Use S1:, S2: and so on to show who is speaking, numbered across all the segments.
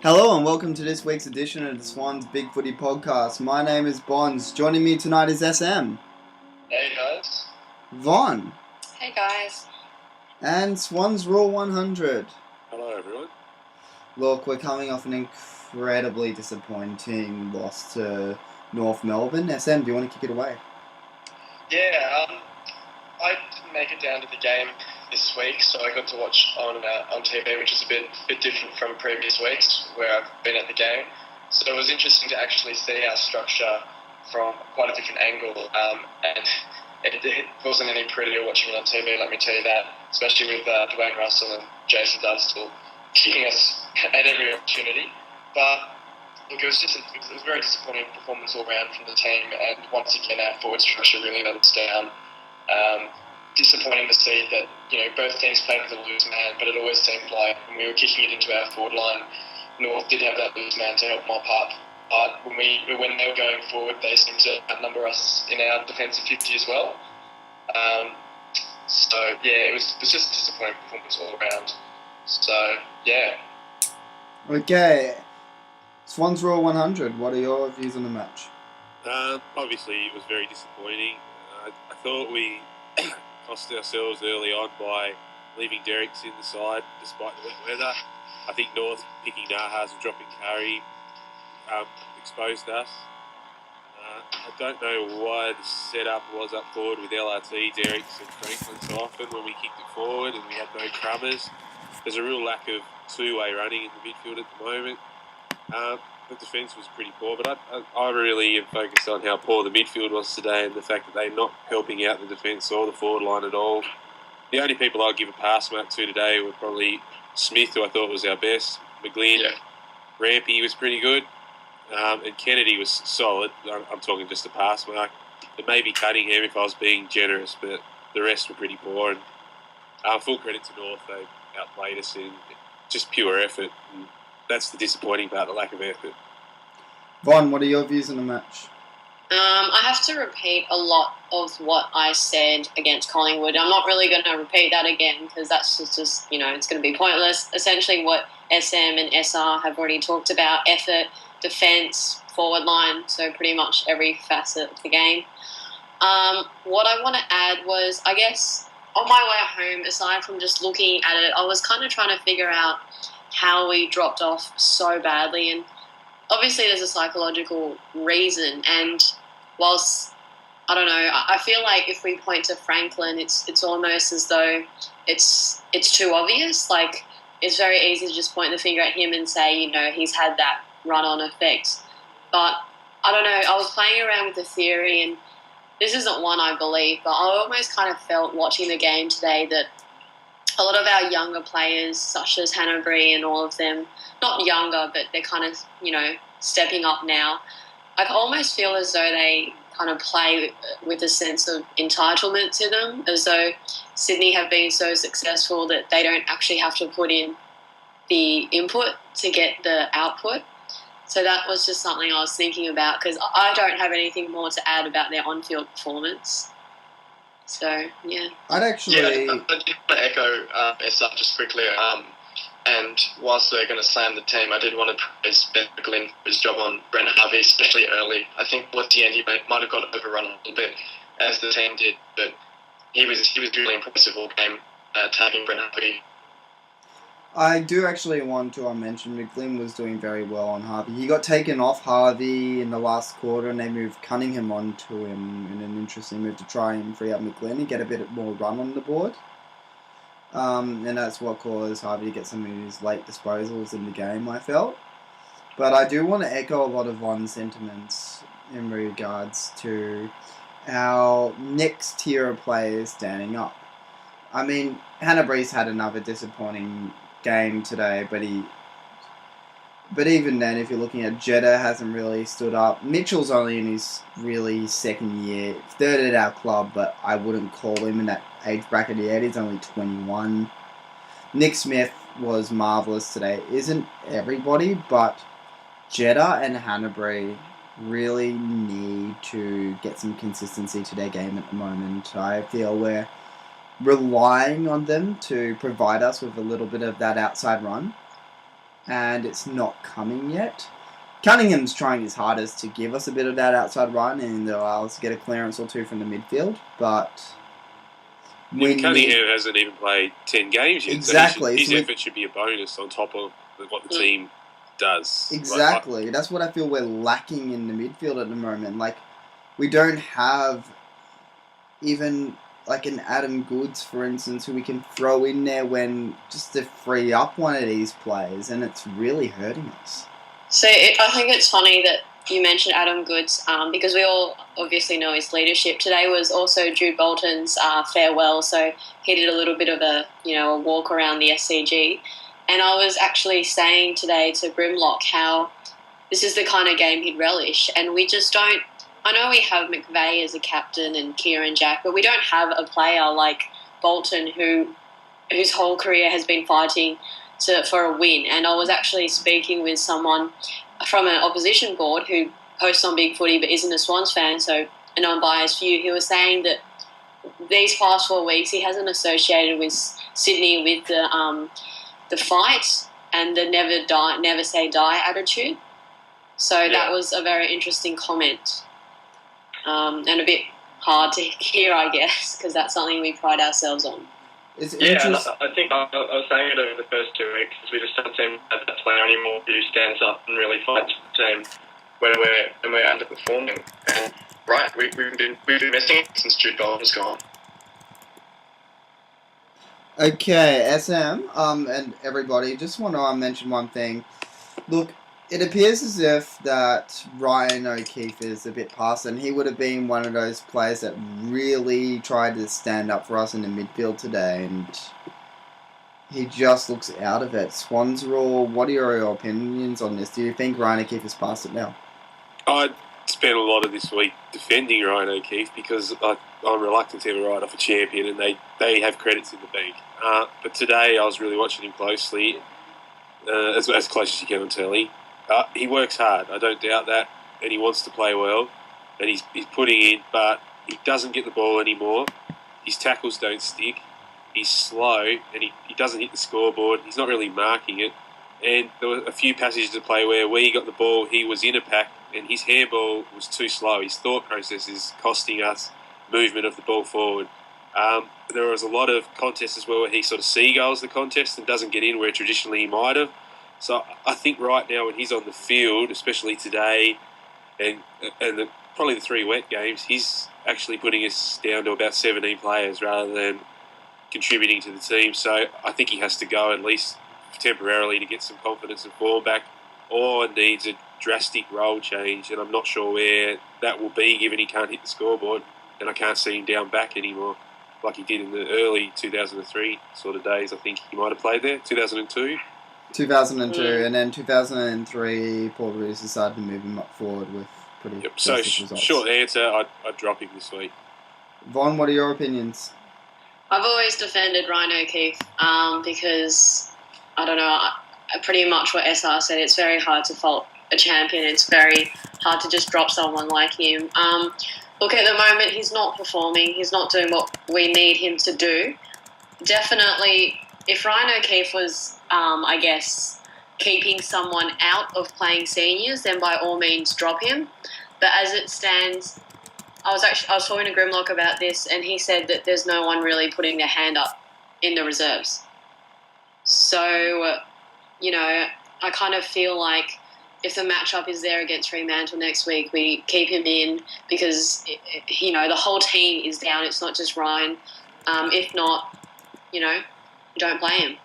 S1: Hello and welcome to this week's edition of the Swans Bigfooty Podcast. My name is Bonz. Joining me tonight is SM.
S2: Hey guys.
S1: Vonn.
S3: Hey guys.
S1: And Swansrule100.
S4: Hello everyone.
S1: Look, we're coming off an incredibly disappointing loss to North Melbourne. SM, do you want to kick it away?
S2: Yeah, I didn't make it down to the game this week, so I got to watch on TV, which is a bit different from previous weeks where I've been at the game. So it was interesting to actually see our structure from quite a different angle, and it wasn't any prettier watching it on TV, let me tell you that, especially with Dwayne Russell and Jason Dunstall kicking us at every opportunity. But look, it was a very disappointing performance all round from the team, and once again our forward structure really let us down. Disappointing to see that, both teams played with a loose man, but it always seemed like when we were kicking it into our forward line, North did have that loose man to help mop up. But when they were going forward, they seemed to outnumber us in our defensive 50 as well. It was just a disappointing performance all around. So, yeah.
S1: Okay. Swansrule100, what are your views on the match?
S4: Obviously, it was very disappointing. I thought we cost ourselves early on by leaving Derricks in the side despite the wet weather. I think North picking Nahas and dropping Curry exposed us. I don't know why the setup was up forward with LRT, Derricks and Franklin so often when we kicked it forward and we had no crummers. There's a real lack of two-way running in the midfield at the moment. The defence was pretty poor, but I really am focused on how poor the midfield was today and the fact that they're not helping out the defence or the forward line at all. The only people I'd give a pass mark to today were probably Smith, who I thought was our best, McGlynn, Rampy was pretty good, and Kennedy was solid. I'm talking just a pass mark. It may be Cunningham if I was being generous, but the rest were pretty poor. And full credit to North, they outplayed us in just pure effort. And that's the disappointing part, the lack of effort.
S1: Vonn, what are your views on the match?
S3: I have to repeat a lot of what I said against Collingwood. I'm not really going to repeat that again because that's just it's going to be pointless. Essentially what SM and SR have already talked about, effort, defence, forward line, so pretty much every facet of the game. What I want to add was, I guess, on my way home, aside from just looking at it, I was kind of trying to figure out how we dropped off so badly, and obviously there's a psychological reason, and whilst I don't know, I feel like if we point to Franklin, it's almost as though it's too obvious. Like, it's very easy to just point the finger at him and say, he's had that run-on effect. But I don't know, I was playing around with the theory, and this isn't one I believe, but I almost kind of felt watching the game today that a lot of our younger players, such as Hanbury and all of them, not younger, but they're kind of, stepping up now. I almost feel as though they kind of play with a sense of entitlement to them, as though Sydney have been so successful that they don't actually have to put in the input to get the output. So that was just something I was thinking about because I don't have anything more to add about their on-field performance. So, yeah.
S1: I'd actually...
S2: Yeah, I did want to echo SR just quickly. And whilst they're going to slam the team, I did want to praise Ben McGlynn for his job on Brent Harvey, especially early. I think towards the end he might have got overrun a little bit, as the team did, but he was really impressive all game, tagging Brent Harvey.
S1: I do actually want to mention McGlynn was doing very well on Harvey. He got taken off Harvey in the last quarter and they moved Cunningham onto him in an interesting move to try and free up McGlynn and get a bit more run on the board. And that's what caused Harvey to get some of his late disposals in the game, I felt. But I do want to echo a lot of Vonn's sentiments in regards to our next tier of players standing up. I mean, Hanbury's had another disappointing game today, but even then, if you're looking at Jeddah, hasn't really stood up. Mitchell's only in his really second year, third at our club, but I wouldn't call him in that age bracket yet. He's only 21. Nick Smith was marvellous today. Isn't everybody, but Jeddah and Hanbury really need to get some consistency to their game at the moment. I feel we're relying on them to provide us with a little bit of that outside run. and it's not coming yet. Cunningham's trying his hardest to give us a bit of that outside run and allow us to get a clearance or two from the midfield, but
S4: Cunningham hasn't even played 10 games yet.
S1: Exactly.
S4: So his effort should be a bonus on top of what the team does.
S1: Exactly. That's what I feel we're lacking in the midfield at the moment. Like, we don't have even like an Adam Goods, for instance, who we can throw in there when just to free up one of these players, and it's really hurting us.
S3: So I think it's funny that you mentioned Adam Goods because we all obviously know his leadership. Today was also Jude Bolton's farewell, so he did a little bit of a walk around the SCG. And I was actually saying today to Grimlock how this is the kind of game he'd relish, and we just don't. I know we have McVeigh as a captain and Kieran Jack, but we don't have a player like Bolton whose whole career has been fighting for a win. And I was actually speaking with someone from an opposition board who posts on Big Footy but isn't a Swans fan, so an unbiased view. He was saying that these past 4 weeks he hasn't associated with Sydney with the fight and the never say die attitude. So that was a very interesting comment. And a bit hard to hear, I guess, because that's something we pride ourselves on.
S2: I think I was saying it over the first 2 weeks, because we just don't seem to have that player anymore who stands up and really fights the team when we're underperforming. And we've been missing it since Jude Bolton's gone.
S1: Okay, SM, and everybody, just want to mention one thing. Look, it appears as if that Ryan O'Keefe is a bit past, and he would have been one of those players that really tried to stand up for us in the midfield today, and he just looks out of it. Swansrule, what are your opinions on this? Do you think Ryan O'Keefe is past it now?
S4: I spent a lot of this week defending Ryan O'Keefe because I'm reluctant to ever write off a champion, and they have credits in the bank. But today I was really watching him closely, as close as you can on telly. He works hard, I don't doubt that, and he wants to play well, and he's putting in, but he doesn't get the ball anymore. His tackles don't stick. He's slow, and he doesn't hit the scoreboard. He's not really marking it. And there were a few passages of play where he got the ball, he was in a pack, and his handball was too slow. His thought process is costing us movement of the ball forward. There was a lot of contests as well where he sort of seagulls the contest and doesn't get in where traditionally he might have. So I think right now when he's on the field, especially today, and probably the 3 wet games, he's actually putting us down to about 17 players rather than contributing to the team. So I think he has to go at least temporarily to get some confidence and form back, or needs a drastic role change, and I'm not sure where that will be given he can't hit the scoreboard, and I can't see him down back anymore like he did in the early 2003 sort of days. I think he might have played there, 2002.
S1: 2002, and then 2003, Paul Roos decided to move him up forward with pretty
S4: So
S1: results.
S4: Short answer, I'd drop him this week.
S1: Vonn, what are your opinions?
S3: I've always defended Ryan O'Keefe because, I don't know, pretty much what SR said, it's very hard to fault a champion. It's very hard to just drop someone like him. Look, at the moment, he's not performing. He's not doing what we need him to do. Definitely, if Ryan O'Keefe was, I guess, keeping someone out of playing seniors, then by all means drop him. But as it stands, I was talking to Grimlock about this, and he said that there's no one really putting their hand up in the reserves. So, I kind of feel like if the matchup is there against Fremantle next week, we keep him in because, the whole team is down. It's not just Ryan. If not, you don't play him.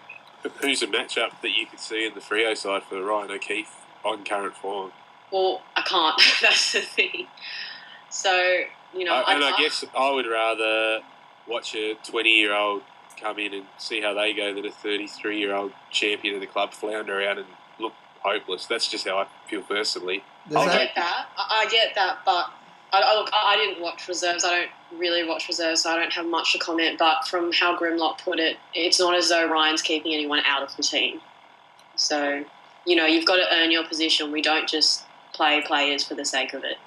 S4: But who's a matchup that you could see in the Freo side for Ryan O'Keefe on current form?
S3: Well, I can't. That's the thing. So,
S4: I guess I would rather watch a 20-year-old come in and see how they go than a 33-year-old champion of the club flounder around and look hopeless. That's just how I feel personally.
S3: I get that, but I didn't watch reserves. I don't really watch reserves, so I don't have much to comment. But from how Grimlock put it, it's not as though Ryan's keeping anyone out of the team. So, you've got to earn your position. We don't just play players for the sake of it.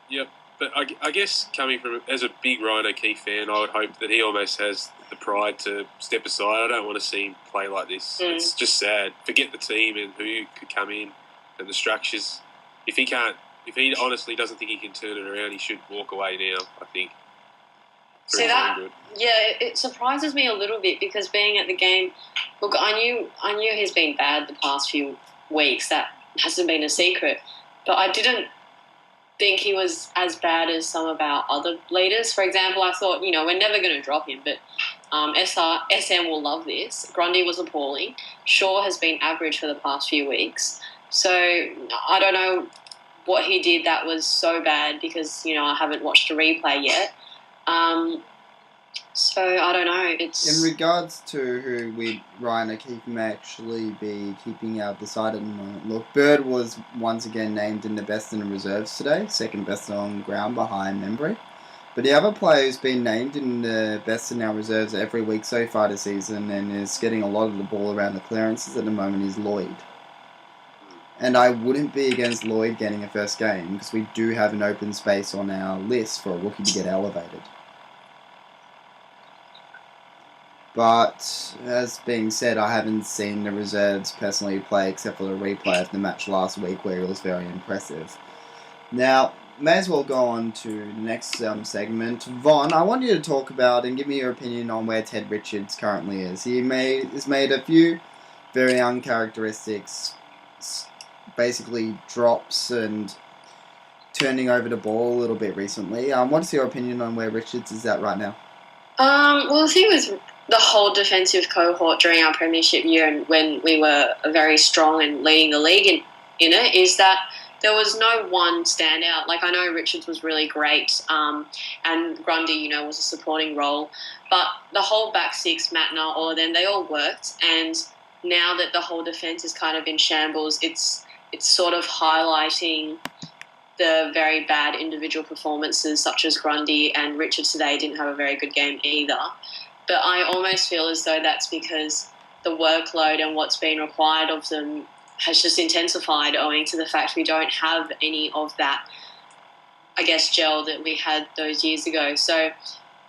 S4: Yep. But I guess coming from as a big Ryan O'Keefe fan, I would hope that he almost has the pride to step aside. I don't want to see him play like this. It's just sad. Forget the team and who could come in and the structures. If he honestly doesn't think he can turn it around, he should walk away now, I think.
S3: See that? Yeah, it surprises me a little bit because being at the game, look, I knew he's been bad the past few weeks. That hasn't been a secret, but I didn't think he was as bad as some of our other leaders. For example, I thought, we're never going to drop him, but SM will love this. Grundy was appalling. Shaw has been average for the past few weeks. So I don't know what he did that was so bad because, I haven't watched a replay yet. So I don't know. It's
S1: in regards to who Ryan O'Keefe may actually be keeping out of the side at the moment. Look, Bird was once again named in the best in the reserves today, second best on ground behind Membry. But the other player who's been named in the best in our reserves every week so far this season and is getting a lot of the ball around the clearances at the moment is Lloyd. And I wouldn't be against Lloyd getting a first game because we do have an open space on our list for a rookie to get elevated. But, as being said, I haven't seen the reserves personally play except for the replay of the match last week where it was very impressive. Now, may as well go on to the next segment. Vonn, I want you to talk about and give me your opinion on where Ted Richards currently is. He has made a few very uncharacteristic, basically drops and turning over the ball a little bit recently. What's your opinion on where Richards is at right now?
S3: Well, the thing with the whole defensive cohort during our premiership year and when we were very strong and leading the league in it is that there was no one standout. Like, I know Richards was really great and Grundy, was a supporting role. But the whole back six, Matner, all of them, they all worked. And now that the whole defence is kind of in shambles, it's sort of highlighting the very bad individual performances such as Grundy, and Richards today didn't have a very good game either. But I almost feel as though that's because the workload and what's been required of them has just intensified owing to the fact we don't have any of that, I guess, gel that we had those years ago. So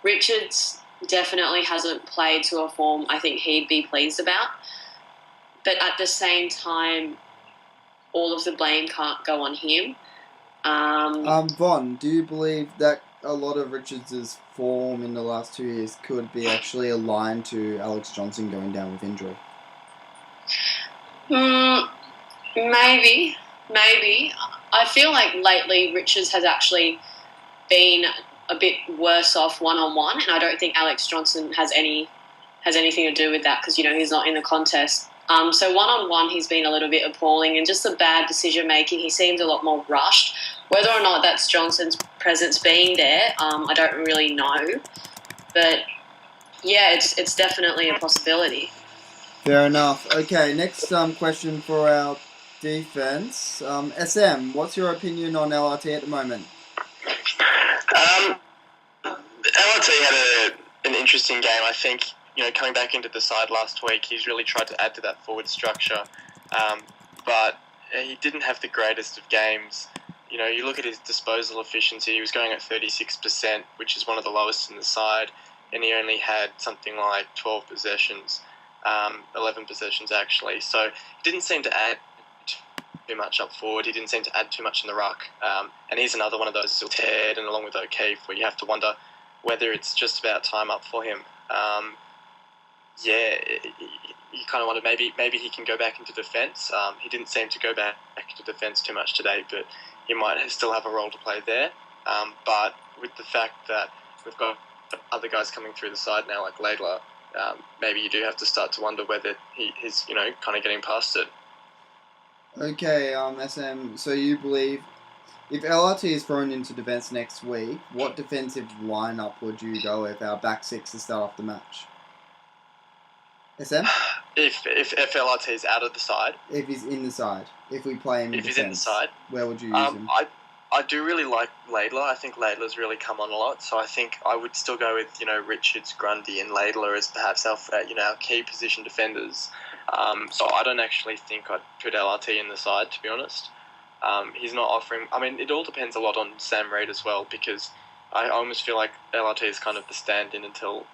S3: Richards definitely hasn't played to a form I think he'd be pleased about. But at the same time, all of the blame can't go on him.
S1: Vonn, do you believe that a lot of Richards' form in the last 2 years could be actually aligned to Alex Johnson going down with injury?
S3: Maybe. I feel like lately Richards has actually been a bit worse off one-on-one, and I don't think Alex Johnson has anything to do with that because, he's not in the contest. So one-on-one he's been a little bit appalling, and just the bad decision-making, he seems a lot more rushed. Whether or not that's Johnson's presence being there, I don't really know. But, yeah, it's definitely a possibility.
S1: Fair enough. Okay, next question for our defence. SM, what's your opinion on LRT at the moment?
S5: LRT had an interesting game, I think. Coming back into the side last week, he's really tried to add to that forward structure. But he didn't have the greatest of games. You look at his disposal efficiency, he was going at 36%, which is one of the lowest in the side, and he only had something like 12 possessions, 11 possessions actually. So he didn't seem to add too much up forward. He didn't seem to add too much in the ruck. And he's another one of those still Ted and along with O'Keefe where you have to wonder whether it's just about time up for him. You kind of wonder maybe he can go back into defence. He didn't seem to go back into defence too much today, but he might still have a role to play there. But with the fact that we've got other guys coming through the side now, like Laidler, maybe you do have to start to wonder whether he's kind of getting past it.
S1: Okay, SM, so you believe if LRT is thrown into defence next week, what defensive lineup would you go with our back six to start off the match? SM?
S5: If LRT is out of the side?
S1: If he's in the side. If we play him in defence.
S5: He's in the side?
S1: Where would you use him?
S5: I do really like Laidler. I think Laidler's really come on a lot. So I think I would still go with, Richards, Grundy and Laidler as perhaps our key position defenders. So I don't actually think I'd put LRT in the side, to be honest. He's not offering. I mean, it all depends a lot on Sam Reid as well, because I almost feel like LRT is kind of the stand-in until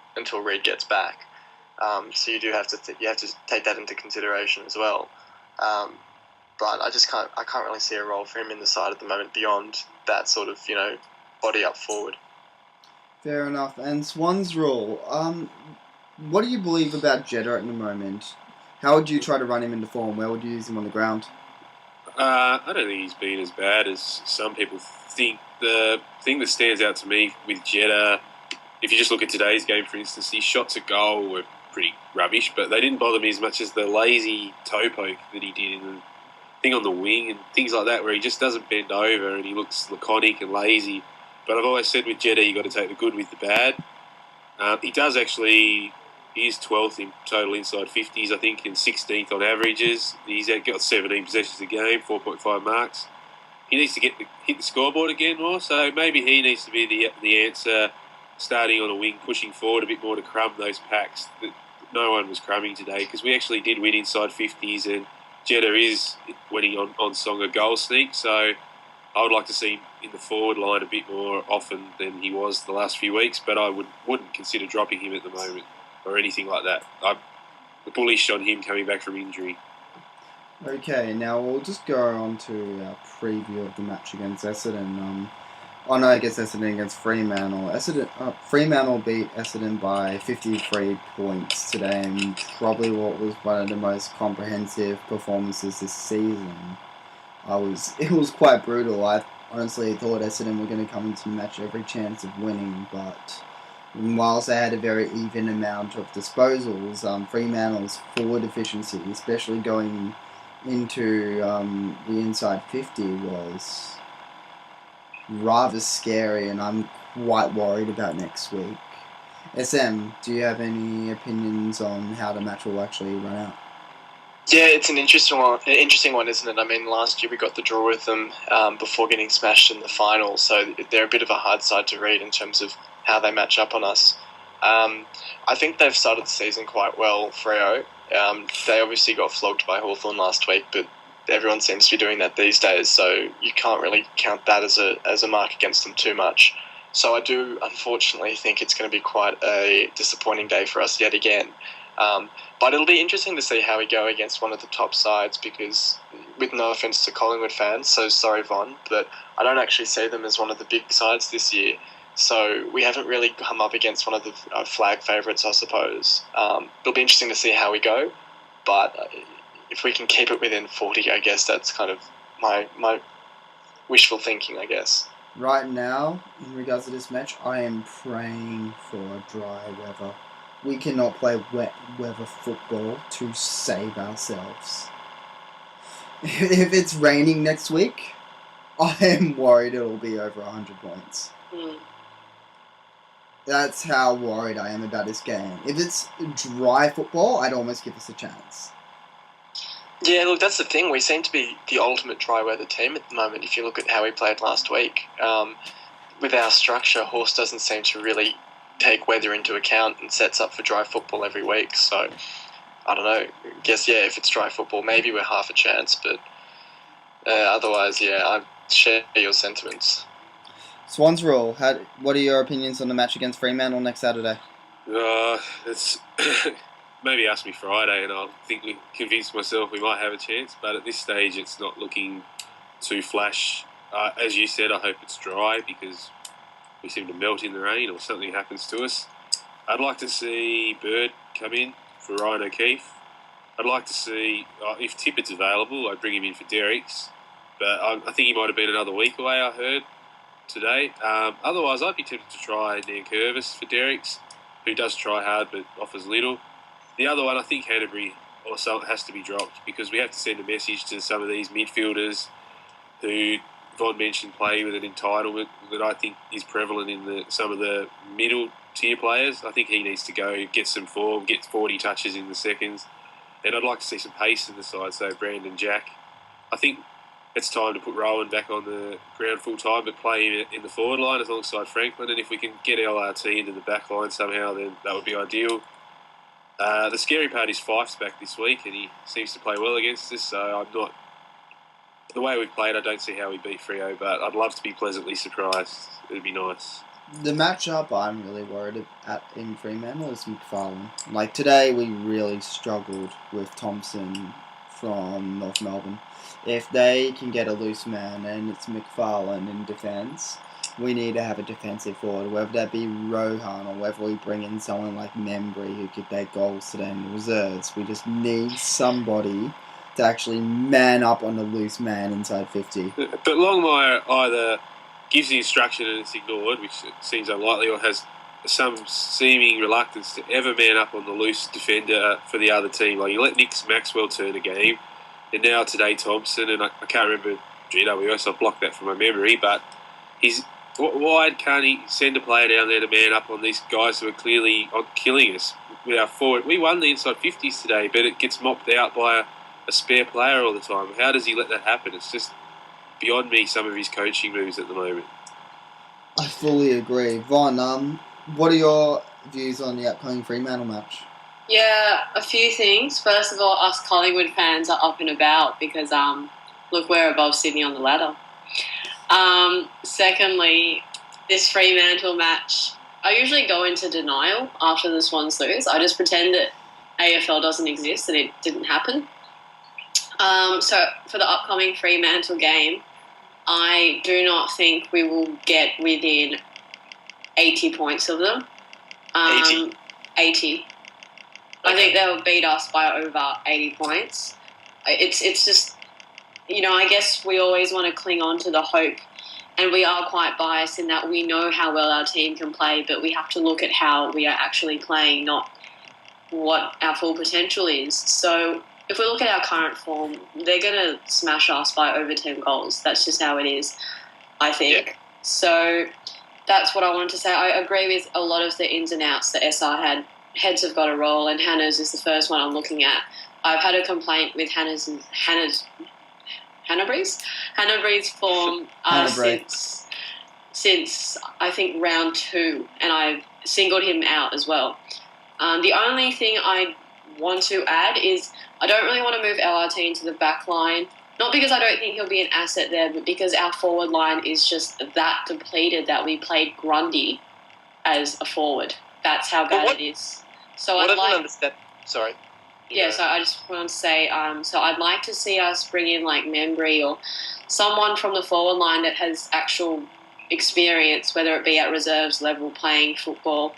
S5: Reid gets back. So you do have to take that into consideration as well. But I can't really see a role for him in the side at the moment beyond that sort of body up forward.
S1: Fair enough. And Swansrule, what do you believe about Jeddah at the moment? How would you try to run him into form? Where would you use him on the ground?
S4: I don't think he's been as bad as some people think. The thing that stands out to me with Jeddah, if you just look at today's game, for instance, his shots at goal were pretty rubbish, but they didn't bother me as much as the lazy toe poke that he did in the thing on the wing and things like that, where he just doesn't bend over and he looks laconic and lazy. But I've always said with Jeddah, you've got to take the good with the bad. He does actually... He is 12th in total inside 50s, I think, and 16th on averages. He's got 17 possessions a game, 4.5 marks. He needs to hit the scoreboard again more, so maybe he needs to be the answer, starting on a wing, pushing forward a bit more to crumb those packs that no one was crumbing today, because we actually did win inside 50s, and Jeddah is winning on song a goal sneak, so I would like to see him in the forward line a bit more often than he was the last few weeks, but I wouldn't consider dropping him at the moment or anything like that. I'm bullish on him coming back from injury.
S1: Okay, now we'll just go on to our preview of the match against Essendon. Essendon against Fremantle. Fremantle beat Essendon by 53 points today, and probably what was one of the most comprehensive performances this season. It was quite brutal. I honestly thought Essendon were going to come into the match every chance of winning, but whilst they had a very even amount of disposals, Fremantle's forward efficiency, especially going into the inside 50, was rather scary, and I'm quite worried about next week. SM, do you have any opinions on how the match will actually run out?
S5: Yeah, it's an interesting one, isn't it? I mean, last year we got the draw with them before getting smashed in the final, so they're a bit of a hard side to read in terms of how they match up on us. I think they've started the season quite well, Freo. They obviously got flogged by Hawthorn last week, but everyone seems to be doing that these days, so you can't really count that as a mark against them too much. So I do, unfortunately, think it's going to be quite a disappointing day for us yet again. But it'll be interesting to see how we go against one of the top sides, because, with no offence to Collingwood fans, so sorry, Vonn, but I don't actually see them as one of the big sides this year. So we haven't really come up against one of the flag favourites, I suppose. It'll be interesting to see how we go, but if we can keep it within 40, I guess that's kind of my wishful thinking, I guess.
S1: Right now, in regards to this match, I am praying for dry weather. We cannot play wet weather football to save ourselves. If it's raining next week, I am worried it'll be over 100 points. That's how worried I am about this game. If it's dry football, I'd almost give us a chance.
S5: Yeah, look, that's the thing. We seem to be the ultimate dry weather team at the moment, if you look at how we played last week. With our structure, Horse doesn't seem to really take weather into account and sets up for dry football every week. So, I don't know. I guess, yeah, if it's dry football, maybe we're half a chance. But otherwise, yeah, I share your sentiments.
S1: Swansrule, what are your opinions on the match against Fremantle next Saturday?
S4: It's maybe ask me Friday and I'll convince myself we might have a chance. But at this stage, it's not looking too flash. As you said, I hope it's dry, because we seem to melt in the rain or something happens to us. I'd like to see Bird come in for Ryan O'Keefe. I'd like to see, if Tippett's available, I'd bring him in for Derricks. But I think he might have been another week away, I heard, today. Otherwise, I'd be tempted to try Nankervis for Derricks, who does try hard but offers little. The other one, I think Hanbury also has to be dropped, because we have to send a message to some of these midfielders who Vonn mentioned play with an entitlement that I think is prevalent in some of the middle tier players. I think he needs to go, get some form, get 40 touches in the seconds. And I'd like to see some pace in the side, so Brandon Jack. I think it's time to put Rowan back on the ground full time, but play him in the forward line alongside Franklin. And if we can get LRT into the back line somehow, then that would be ideal. The scary part is Fife's back this week, and he seems to play well against us, so I'm not the way we've played, I don't see how we beat Freo, but I'd love to be pleasantly surprised. It'd be nice.
S1: The matchup I'm really worried at in Fremantle is McFarlane. Like today, we really struggled with Thompson from North Melbourne. If they can get a loose man and it's McFarlane in defence, we need to have a defensive forward, whether that be Rohan or whether we bring in someone like Membry who could take goals today in the reserves. We just need somebody to actually man up on the loose man inside 50.
S4: But Longmire either gives the instruction and it's ignored, which seems unlikely, or has some seeming reluctance to ever man up on the loose defender for the other team. Like, you let Nick Maxwell turn a game, and now today Thompson, and I can't remember GWS, I've blocked that from my memory, but why can't he send a player down there to man up on these guys who are clearly killing us with our forward? We won the inside 50s today, but it gets mopped out by a spare player all the time. How does he let that happen? It's just beyond me, some of his coaching moves at the moment.
S1: I fully agree. Vonn, what are your views on the upcoming Fremantle match?
S3: Yeah, a few things. First of all, us Collingwood fans are up and about because, look, we're above Sydney on the ladder. Secondly, this Fremantle match, I usually go into denial after the Swans lose. I just pretend that AFL doesn't exist and it didn't happen. So for the upcoming Fremantle game, I do not think we will get within 80 points of them. 80.
S5: Okay.
S3: I think they'll beat us by over 80 points. It's just, I guess we always want to cling on to the hope, and we are quite biased in that we know how well our team can play, but we have to look at how we are actually playing, not what our full potential is. So if we look at our current form, they're going to smash us by over 10 goals. That's just how it is, I think. Yeah. So that's what I wanted to say. I agree with a lot of the ins and outs that SR had. Heads have got a roll, and Hannah's is the first one I'm looking at. I've had a complaint with Hannah's form since I think round 2, and I've singled him out as well. The only thing I want to add is I don't really want to move LRT into the back line, not because I don't think he'll be an asset there, but because our forward line is just that depleted that we played Grundy as a forward. That's how bad it is. So
S5: I don't understand. Sorry.
S3: Yeah, so I just wanted to say, so I'd like to see us bring in like Membry or someone from the forward line that has actual experience, whether it be at reserves level playing football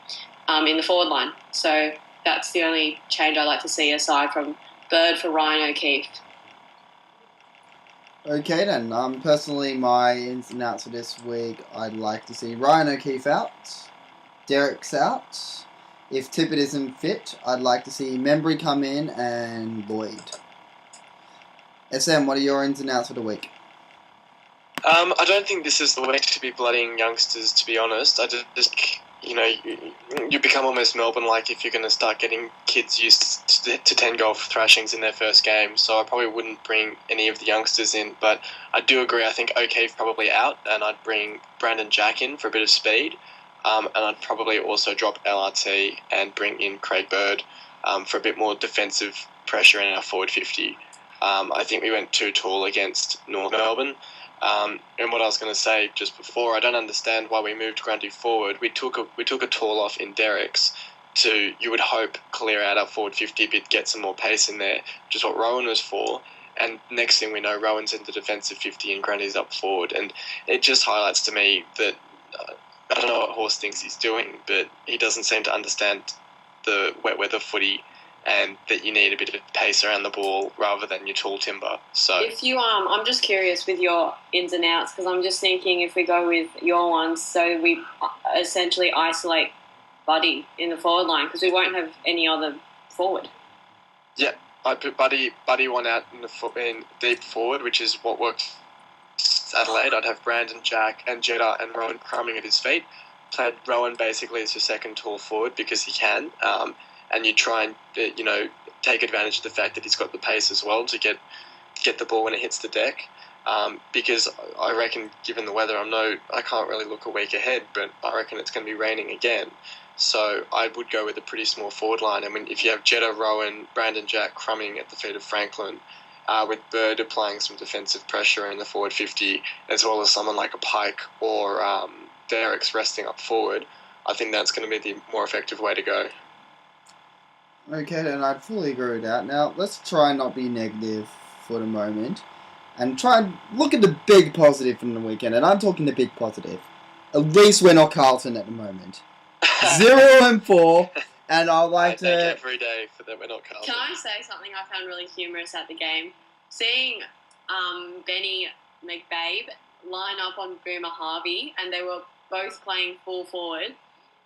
S3: in the forward line. So that's the only change I'd like to see aside from Bird for Ryan O'Keefe.
S1: Okay then, personally my ins and outs for this week, I'd like to see Ryan O'Keefe out, Derek's out. If Tippett isn't fit, I'd like to see Membry come in and Lloyd. SM, what are your ins and outs for the week?
S5: I don't think this is the way to be blooding youngsters, to be honest. I just you become almost Melbourne-like if you're going to start getting kids used to 10-goal thrashings in their first game. So I probably wouldn't bring any of the youngsters in. But I do agree, I think O'Keefe probably out, and I'd bring Brandon Jack in for a bit of speed. And I'd probably also drop LRT and bring in Craig Bird for a bit more defensive pressure in our forward 50. I think we went too tall against North Melbourne. And what I was going to say just before, I don't understand why we moved Grundy forward. We took a tall off in Derek's to, you would hope, clear out our forward 50 bit, get some more pace in there, which is what Rowan was for. And next thing we know, Rowan's in the defensive 50 and Grundy's up forward. And it just highlights to me that I don't know what Horse thinks he's doing, but he doesn't seem to understand the wet weather footy and that you need a bit of pace around the ball rather than your tall timber. So
S3: if you I'm just curious with your ins and outs, because I'm just thinking if we go with your ones, so we essentially isolate Buddy in the forward line because we won't have any other forward.
S5: Yeah, I put Buddy one out in deep forward, which is what works. Adelaide, I'd have Brandon, Jack, and Jeddah and Rowan crumbing at his feet. Played Rowan basically as your second tall forward because he can, and you try and take advantage of the fact that he's got the pace as well to get the ball when it hits the deck. Because I reckon, given the weather, I can't really look a week ahead, but I reckon it's going to be raining again. So I would go with a pretty small forward line. I mean, if you have Jeddah, Rowan, Brandon, Jack crumbing at the feet of Franklin, with Bird applying some defensive pressure in the forward 50, as well as someone like a Pike or Derek's resting up forward, I think that's going to be the more effective way to go.
S1: Okay, then I'd fully agree with that. Now, let's try and not be negative for the moment and try and look at the big positive from the weekend. And I'm talking the big positive. At least we're not Carlton at the moment. 0-4, and I'd like to...
S5: thank every day for that we're not Carlton.
S3: Can I say something I found really humorous at the game? Seeing Benny McBabe line up on Boomer Harvey, and they were both playing full forward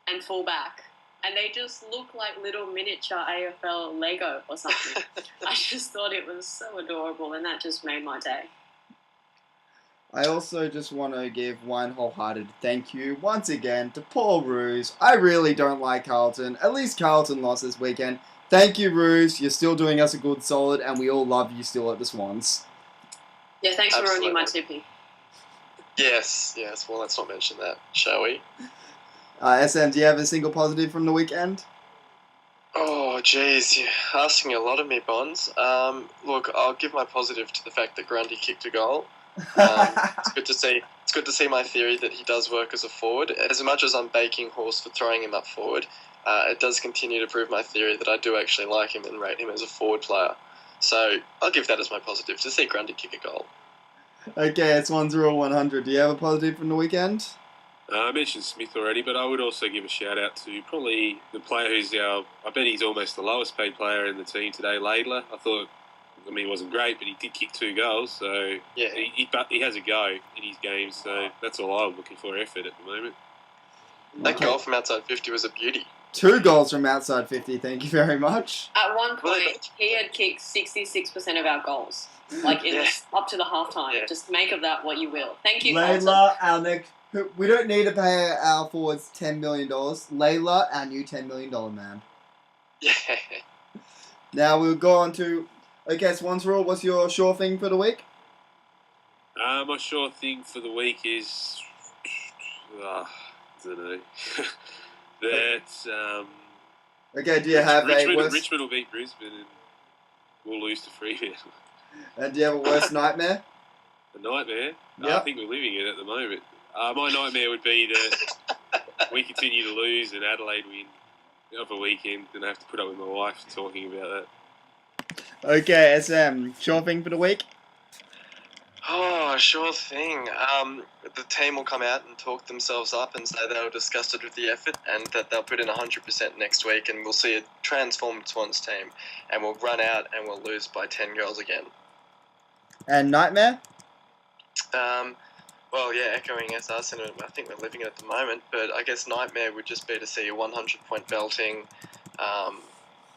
S3: and full back. And they just look like little miniature AFL Lego or something. I just thought it was so adorable, and that just made my day.
S1: I also just want to give one wholehearted thank you once again to Paul Roos. I really don't like Carlton. At least Carlton lost this weekend. Thank you, Roos. You're still doing us a good solid, and we all love you still at the Swans.
S3: Yeah, thanks
S5: Absolutely.
S3: for ruining my tipping.
S5: Yes. Well, let's not mention that, shall we?
S1: SM, do you have a single positive from the weekend?
S5: Oh, jeez, you're asking a lot of me, Bonz. Look, I'll give my positive to the fact that Grundy kicked a goal. It's good to see. It's good to see my theory that he does work as a forward. As much as I'm baking horse for throwing him up forward, it does continue to prove my theory that I do actually like him and rate him as a forward player. So I'll give that as my positive, to see Grundy kick a goal.
S1: Okay, Swansrule100. Do you have a positive from the weekend?
S4: I mentioned Smith already, but I would also give a shout out to probably the player who's I bet he's almost the lowest paid player in the team today, Laidler. He wasn't great, but he did kick 2 goals, so
S5: Yeah.
S4: he has a go in his games, so that's all I'm looking for, effort at the moment.
S5: That goal from outside 50 was a beauty.
S1: 2 goals from outside 50, thank you very much.
S3: At one point, he had kicked 66% of our goals. Like, up to the halftime.
S5: Yeah.
S3: Just make of that what you will. Thank you, Carlton.
S1: Layla, our next... We don't need to pay our forwards $10 million. Layla, our new $10 million man.
S5: Yeah.
S1: Now we'll go on to... Okay, Swansrule, what's your sure thing for the week?
S4: My sure thing for the week is... I don't know.
S1: Okay, do you have a worse...
S4: Richmond will beat Brisbane and we'll lose to Fremantle.
S1: And do you have a worse nightmare?
S4: A nightmare?
S1: Yep.
S4: I think we're living it at the moment. My nightmare would be that we continue to lose and Adelaide win of a weekend, and I have to put up with my wife talking about that.
S1: Okay, SM, sure thing for the week?
S5: Oh, sure thing. The team will come out and talk themselves up and say they were disgusted with the effort and that they'll put in 100% next week, and we'll see a transformed Swans team, and we'll run out and we'll lose by 10 goals again.
S1: And nightmare?
S5: Well, yeah, echoing SR sentiment, I think we're living it at the moment, but I guess nightmare would just be to see a 100-point belting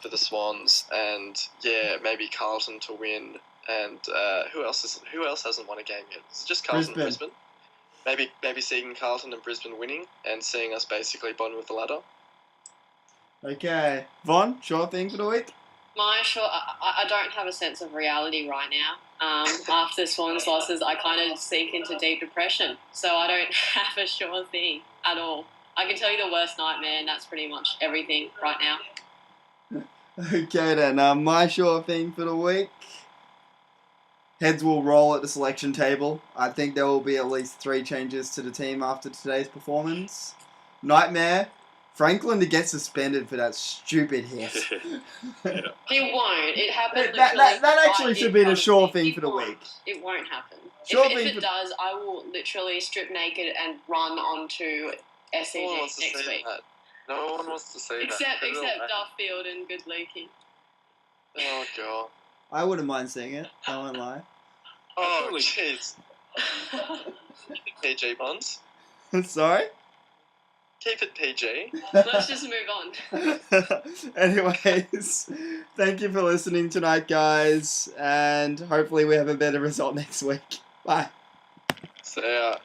S5: for the Swans, and yeah, maybe Carlton to win. And who else hasn't won a game yet? Is it just Carlton and Brisbane? Maybe seeing Carlton and Brisbane winning and seeing us basically bottom of the ladder.
S1: Okay. Vonn, sure thing for the week?
S3: I don't have a sense of reality right now. After Swans losses, I kind of sink into deep depression. So I don't have a sure thing at all. I can tell you the worst nightmare, and that's pretty much everything right now.
S1: Okay then, my sure thing for the week. Heads will roll at the selection table. I think there will be at least 3 changes to the team after today's performance. Nightmare. Franklin to get suspended for that stupid hit.
S4: Yeah.
S3: He won't. It happened.
S1: That actually should be the sure thing for the
S3: won't.
S1: week.
S3: It won't happen.
S1: Sure
S3: if
S1: thing
S3: it does, I will literally strip naked and run onto SCG
S5: No one wants to
S3: next
S5: see
S3: week.
S5: that. No one wants to see
S3: Except
S5: that.
S3: Duffield and Good Lukey.
S5: Oh, God.
S1: I wouldn't mind seeing it. I won't lie.
S5: Oh, jeez. PG Bonds.
S1: Sorry?
S5: Keep it PG.
S3: Let's just move on.
S1: Anyways, thank you for listening tonight, guys, and hopefully we have a better result next week. Bye.
S5: So,